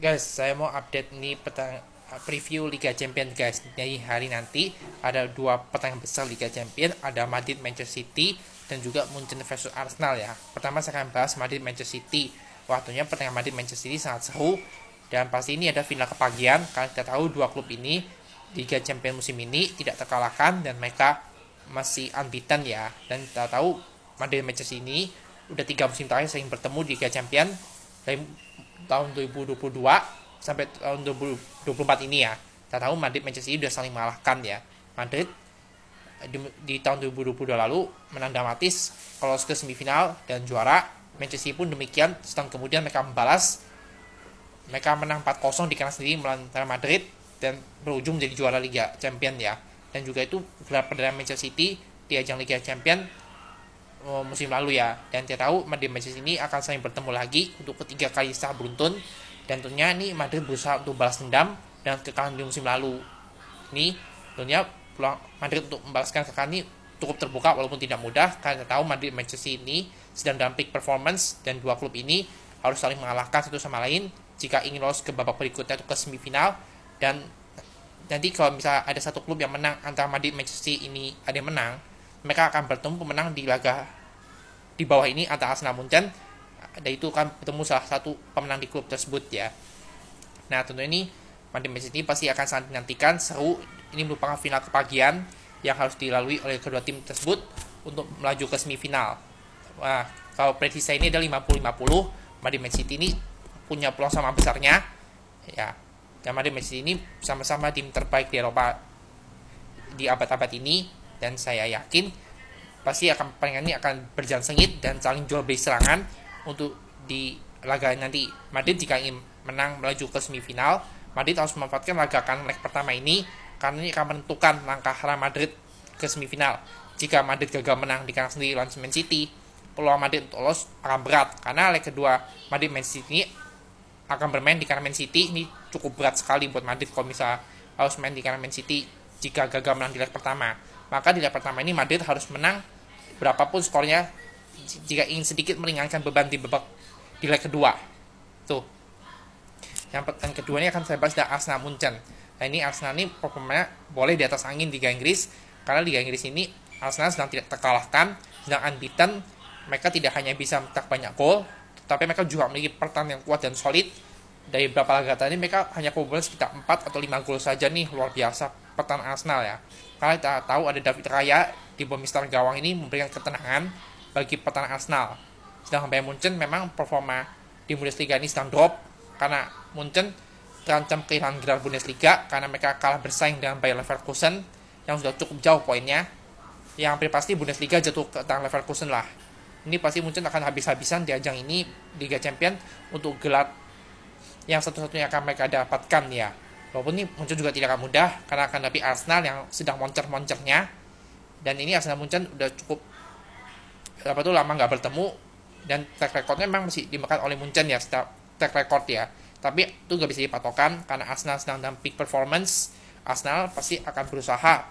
Guys, saya mau update nih preview Liga Champions guys. Jadi hari nanti ada dua pertandingan besar Liga Champions, ada Madrid Manchester City dan juga Munchen versus Arsenal ya. Pertama saya akan bahas Madrid Manchester City. Waktunya pertandingan Madrid Manchester City sangat seru dan pasti ini ada final kepagian karena kita tahu dua klub ini Liga Champions musim ini tidak terkalahkan dan mereka masih unbeaten ya. Dan kita tahu Madrid Manchester City ini udah 3 musim terakhir sering bertemu di Liga Champions dari tahun 2022 sampai tahun 2024 ini ya. Kita tahu Madrid Manchester City udah saling mengalahkan ya. Madrid di tahun 2022 lalu menang dramatis lolos ke semifinal dan juara. Manchester City pun demikian. Setahun kemudian mereka membalas, mereka menang 4-0 di kandang sendiri melawan Real Madrid dan berujung menjadi juara Liga Champions ya. Dan juga itu gelar perdana Manchester City di ajang Liga Champions musim lalu ya. Dan kita tahu Madrid Manchester ini akan saling bertemu lagi untuk ketiga kali secara beruntun. Dan tentunya ini Madrid berusaha untuk balas dendam dengan kekalahan di musim lalu. Ini tentunya peluang Madrid untuk membalaskan kekalahan ini cukup terbuka walaupun tidak mudah karena kita tahu Madrid Manchester ini sedang dalam peak performance dan dua klub ini harus saling mengalahkan satu sama lain jika ingin lolos ke babak berikutnya atau ke semifinal. Dan nanti kalau misalnya ada satu klub yang menang antara Madrid Manchester City ini ada yang menang, mereka akan bertemu pemenang di laga di bawah ini antara Arsenal Munchen, dan itu akan bertemu salah satu pemenang di klub tersebut ya. Nah tentu ini Madrid Manchester City pasti akan sangat dinantikan, seru. Ini merupakan final kepagian yang harus dilalui oleh kedua tim tersebut untuk melaju ke semifinal. Wah, kalau prediksi saya ini ada 50-50, Madrid Manchester City ini punya peluang sama besarnya ya. Dan Madrid Manchester City ini sama-sama tim terbaik di Eropa di abad-abad ini, dan saya yakin pasti pertandingan ini akan berjalan sengit dan saling jual beli serangan untuk di laga nanti. Madrid jika ingin menang melaju ke semifinal, Madrid harus memanfaatkan laga leg pertama ini karena ini akan menentukan langkah Real Madrid ke semifinal. Jika Madrid gagal menang di kandang sendiri lawan Man City, peluang Madrid untuk lolos akan berat karena leg kedua Madrid Man City ini akan bermain di kandang Man City. Ini cukup berat sekali buat Madrid kalau misalnya harus main di kandang Man City jika gagal menang di leg pertama. Maka di leg pertama ini Madrid harus menang berapapun skornya jika ingin sedikit meringankan beban di babak di leg kedua. Tuh. Yang pertandingan kedua ini akan saya bahas dari Arsenal Munchen. Nah ini Arsenal ini performanya boleh di atas angin Liga Inggris karena Liga Inggris ini Arsenal sedang tidak terkalahkan, sedang unbeaten. Mereka tidak hanya bisa mencetak banyak gol, tapi mereka juga memiliki pertahanan yang kuat dan solid. Dari beberapa laga tadi mereka hanya kebobolan sekitar 4 atau 5 gol saja nih, luar biasa pertahanan Arsenal ya. Karena kita tahu ada David Raya di bawah Mister Gawang ini memberikan ketenangan bagi pertahanan Arsenal. Sedangkan Bayern Munchen memang performa di Bundesliga ini sedang drop karena Munchen terancam kehilangan gelar Bundesliga karena mereka kalah bersaing dengan Bayer Leverkusen yang sudah cukup jauh poinnya. Yang hampir pasti Bundesliga jatuh ke tangan Leverkusen lah. Ini pasti Munchen akan habis-habisan di ajang ini Liga Champions untuk gelar yang satu-satunya akan mereka dapatkan ya. Walaupun ini Munchen juga tidak akan mudah karena akan hadapi Arsenal yang sedang moncer-moncernya. Dan ini Arsenal Munchen udah cukup lama nggak bertemu dan track recordnya memang masih dimakan oleh Munchen ya, track record ya. Tapi itu nggak bisa dipatokan karena Arsenal sedang dalam peak performance. Arsenal pasti akan berusaha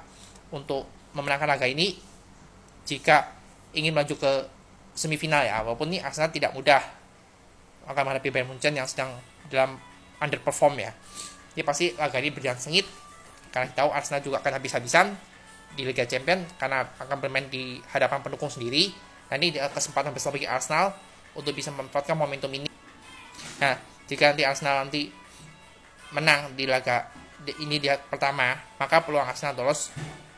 untuk memenangkan laga ini jika ingin maju ke semifinal ya. Walaupun ini Arsenal tidak mudah akan menghadapi Bayern Munchen yang sedang dalam underperform ya. Ini pasti laga ini berjalan sengit karena kita tahu Arsenal juga akan habis-habisan di Liga Champions karena akan bermain di hadapan pendukung sendiri. Nah ini kesempatan besar bagi Arsenal untuk bisa memanfaatkan momentum ini. Nah jika nanti Arsenal menang di laga ini di pertama, maka peluang Arsenal lolos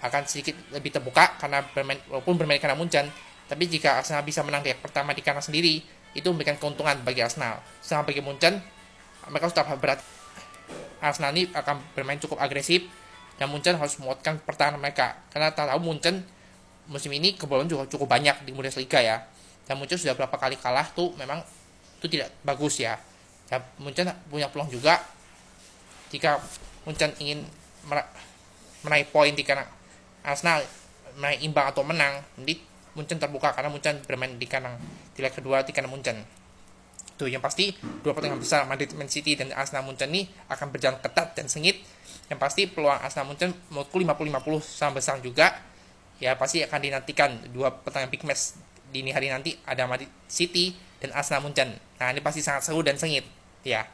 akan sedikit lebih terbuka karena walaupun bermain di kandang Munchen. Tapi jika Arsenal bisa menang di leg pertama di kandang sendiri, itu memberikan keuntungan bagi Arsenal. Sedangkan bagi Munchen, mereka sudah berat. Arsenal ini akan bermain cukup agresif dan Munchen harus menguatkan pertahanan mereka karena tahu Munchen musim ini kebobolan juga cukup banyak di Bundesliga ya. Dan Munchen sudah berapa kali kalah tuh memang itu tidak bagus ya. Dan Munchen punya peluang juga jika Munchen ingin meraih poin di kandang Arsenal, meraih imbang atau menang, nanti Munchen terbuka karena Munchen bermain di kandang di leg kedua di kandang Munchen. Tuh yang pasti dua pertandingan besar Madrid Man City dan Arsenal Munchen ini akan berjalan ketat dan sengit. Yang pasti peluang Arsenal Munchen menurutku 50-50 sama besar juga. Ya pasti akan dinantikan dua pertandingan big match dini hari nanti ada Madrid City dan Arsenal Munchen. Nah ini pasti sangat seru dan sengit ya.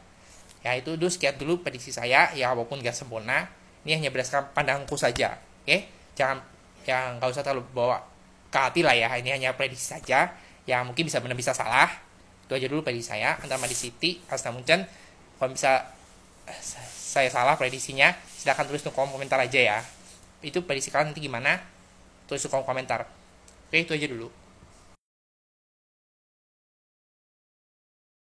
Ya itu dulu, sekian dulu prediksi saya ya, walaupun gak sempurna, ini hanya berdasarkan pandanganku saja. Oke, jangan, yang nggak usah terlalu bawa ke hati lah ya, ini hanya prediksi saja, yang mungkin bisa benar bisa salah. Itu aja dulu prediksi saya antara Man City, Arsenal Munchen. Kalau bisa saya salah prediksinya, silahkan tulis di kolom komentar aja ya. Itu prediksi kalian nanti gimana, tulis di kolom komentar. Oke, itu aja dulu.